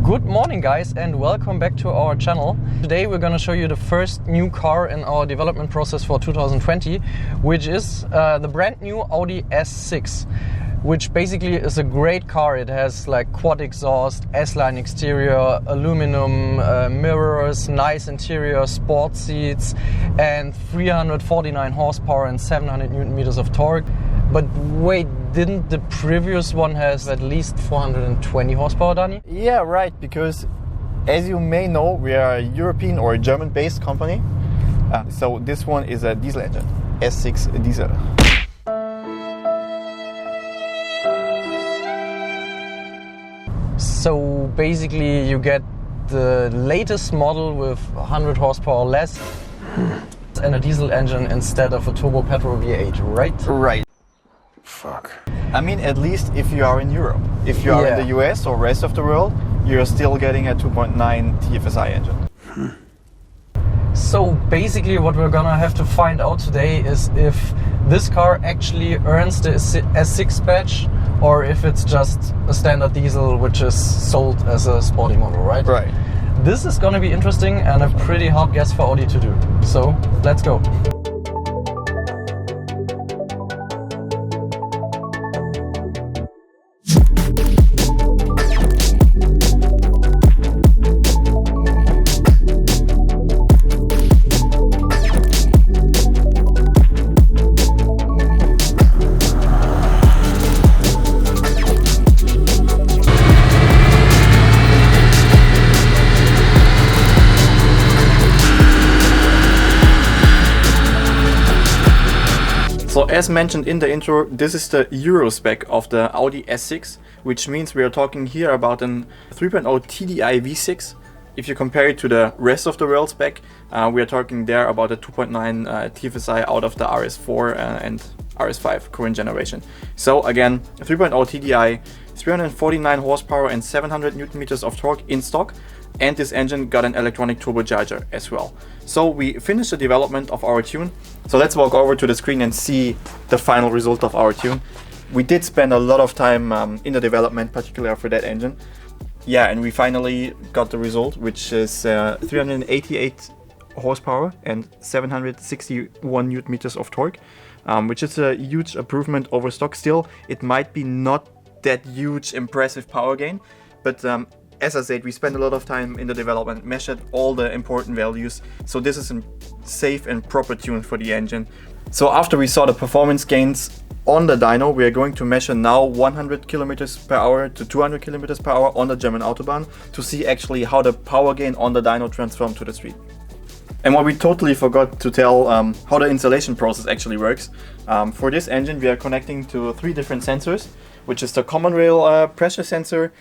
Good morning guys and welcome back to our channel. Today we're going to show you the first new car in our development process for 2020, which is the brand new Audi S6, which basically is a great car. It has like quad exhaust, S-line exterior, aluminum mirrors, nice interior, sport seats and 349 horsepower and 700 Newton meters of torque. But wait, didn't the previous one has at least 420 horsepower, Dani? Yeah, right, because as you may know, we are a European or a German-based company. So this one is a diesel engine, S6 Diesel. So basically you get the latest model with 100 horsepower less and a diesel engine instead of a turbo petrol V8, right? Right. Fuck. I mean, at least if you are in Europe. If you are in the US or rest of the world, you're still getting a 2.9 TFSI engine. So basically what we're gonna have to find out today is if this car actually earns the S6 badge or if it's just a standard diesel which is sold as a sporty model, right? Right. This is gonna be interesting and a pretty hard guess for Audi to do. So let's go. So as mentioned in the intro, this is the Euro spec of the Audi S6, which means we are talking here about an 3.0 TDI V6. If you compare it to the rest of the world spec, we are talking there about a 2.9 TFSI out of the RS4 and RS5 current generation. So again, 3.0 TDI, 349 horsepower and 700 Newton meters of torque in stock. And this engine got an electronic turbocharger as well. So we finished the development of our tune. So let's walk over to the screen and see the final result of our tune. We did spend a lot of time in the development, particularly for that engine. Yeah, and we finally got the result, which is 388 horsepower and 761 Newton meters of torque, which is a huge improvement over stock. Still, it might be not that huge, impressive power gain, but as I said, we spent a lot of time in the development, measured all the important values, so this is a safe and proper tune for the engine. So after we saw the performance gains on the dyno, we are going to measure now 100 kilometers per hour to 200 kilometers per hour on the German Autobahn to see actually how the power gain on the dyno transformed to the street. And what we totally forgot to tell, how the installation process actually works. For this engine we are connecting to 3 different sensors, which is the common rail pressure sensor,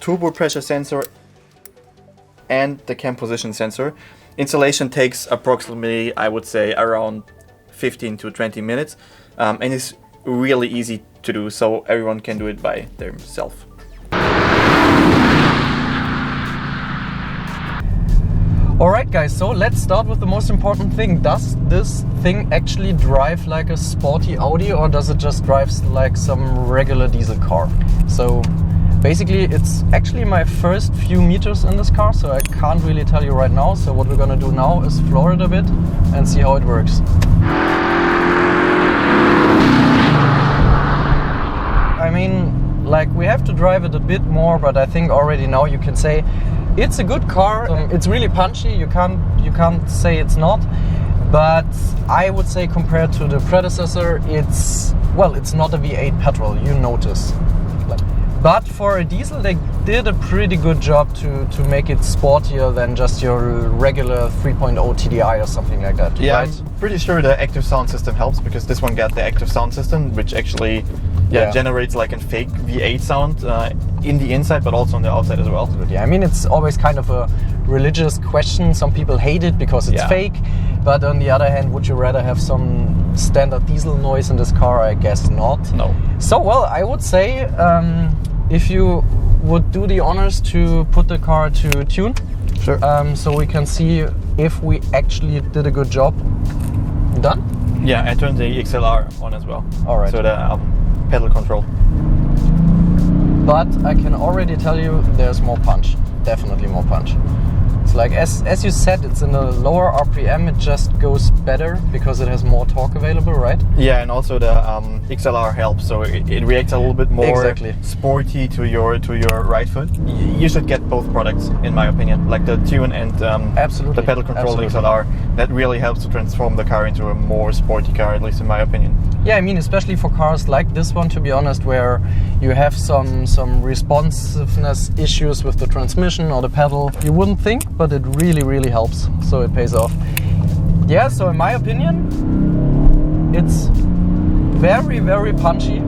turbo pressure sensor and the cam position sensor. Installation takes approximately, I would say, around 15 to 20 minutes and it's really easy to do, so everyone can do it by themselves. Alright guys, so let's start with the most important thing. Does this thing actually drive like a sporty Audi or does it just drive like some regular diesel car? So basically it's actually my first few meters in this car, so I can't really tell you right now. So what we're gonna do now is floor it a bit and see how it works. I mean, like we have to drive it a bit more, but I think already now you can say it's a good car. It's really punchy, you can't say it's not. But I would say compared to the predecessor, it's not a V8 petrol, you notice. But for a diesel, they did a pretty good job to make it sportier than just your regular 3.0 TDI or something like that. Yeah, right? I'm pretty sure the active sound system helps, because this one got the active sound system, which actually generates like a fake V8 sound in the inside, but also on the outside as well. Yeah, I mean, it's always kind of a religious question. Some people hate it because it's fake, but on the other hand, would you rather have some standard diesel noise in this car? I guess not. No. So, well, I would say if you would do the honors to put the car to tune, sure. So we can see if we actually did a good job. Done? Yeah, I turned the XLR on as well. All right. So the pedal control. but I can already tell you there's more punch, definitely more punch. It's like, as you said, it's in a lower RPM, it just goes better because it has more torque available, right? Yeah, and also the XLR helps, so it reacts a little bit more sporty to your right foot. You should get both products, in my opinion, like the tune and absolutely, the pedal controlled absolutely. XLR. That really helps to transform the car into a more sporty car, at least in my opinion. Yeah, I mean, especially for cars like this one, to be honest, where you have some responsiveness issues with the transmission or the pedal. You wouldn't think, but it really, really helps. So it pays off. Yeah, so in my opinion, it's very, very punchy.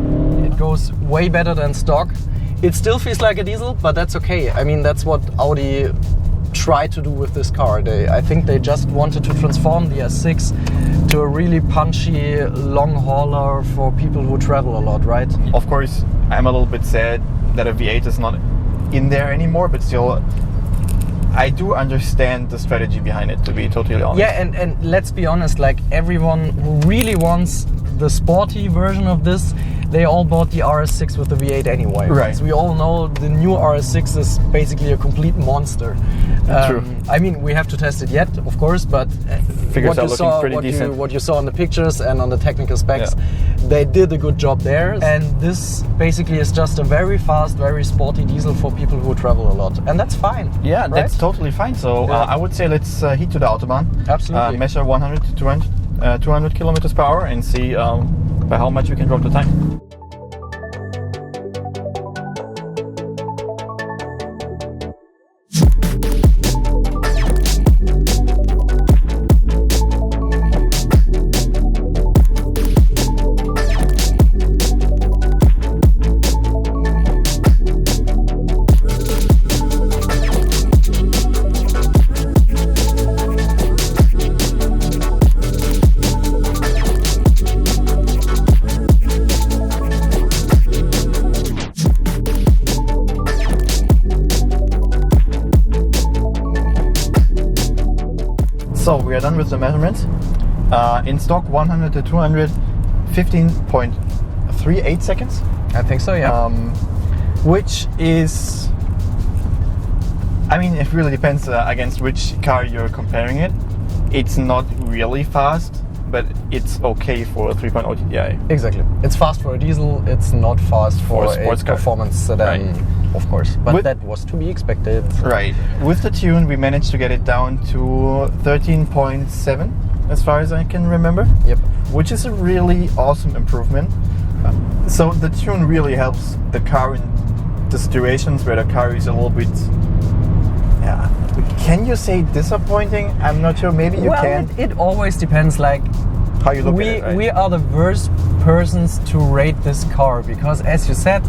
It goes way better than stock. It still feels like a diesel, but that's okay. I mean, that's what Audi tried to do with this car. I think they just wanted to transform the S6 to a really punchy long hauler for people who travel a lot, right? Of course, I'm a little bit sad that a V8 is not in there anymore, but still, I do understand the strategy behind it, to be totally honest. Yeah, and let's be honest, like everyone who really wants the sporty version of this, they all bought the RS6 with the V8 anyway. Right. So we all know the new RS6 is basically a complete monster. True. I mean, we have to test it yet, of course, but Figures are looking pretty decent. What you saw on the pictures and on the technical specs, they did a good job there. And this basically is just a very fast, very sporty diesel for people who travel a lot. And that's fine. Yeah, right? That's totally fine. So I would say let's heat to the Autobahn. Absolutely. Measure 100 to 200 kilometers per hour and see by how much we can drop the time. So we are done with the measurements. In stock, 100 to 200, 15.38 seconds. I think so, yeah. Which is, I mean, it really depends against which car you're comparing it. It's not really fast, but it's okay for a 3.0 TDI. Exactly. It's fast for a diesel, it's not fast for a sports car. performance sedan, Right. of course. But that was to be expected. Right. With the tune, we managed to get it down to 13.7, as far as I can remember. Yep. Which is a really awesome improvement. So the tune really helps the car in the situations where the car is a little bit, can you say disappointing? I'm not sure, maybe you can. It always depends, like, how you look at it, right? We are the worst persons to rate this car because, as you said,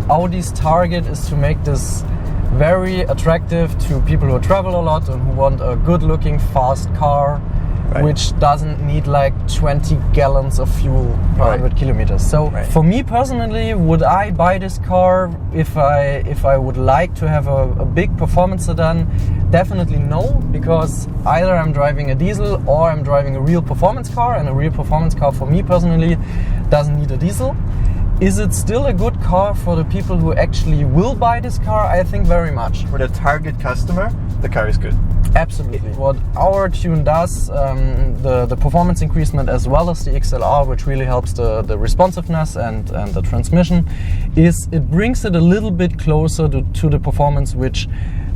Audi's target is to make this very attractive to people who travel a lot and who want a good-looking, fast car, which doesn't need like 20 gallons of fuel per 100 kilometers. So for me personally, would I buy this car if I would like to have a big performance sedan? Definitely no, because either I'm driving a diesel or I'm driving a real performance car, and a real performance car for me personally doesn't need a diesel. Is it still a good car for the people who actually will buy this car? I think very much. For the target customer, the car is good. Absolutely. What our tune does, the performance increasement as well as the XLR, which really helps the responsiveness and the transmission, is it brings it a little bit closer to the performance which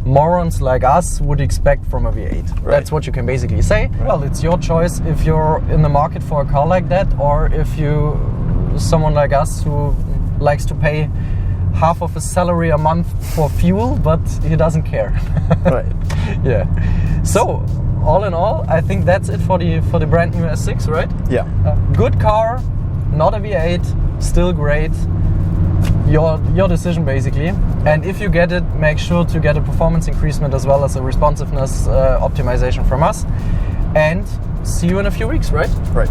morons like us would expect from a V8. That's what you can basically say. Well, it's your choice if you're in the market for a car like that, or if you someone like us who likes to pay half of his salary a month for fuel, but he doesn't care. Right. Yeah. So, all in all, I think that's it for the brand new S6, right? Yeah. Good car, not a V8, still great. Your decision basically. And if you get it, make sure to get a performance increasement as well as a responsiveness optimization from us. And see you in a few weeks, right? Right.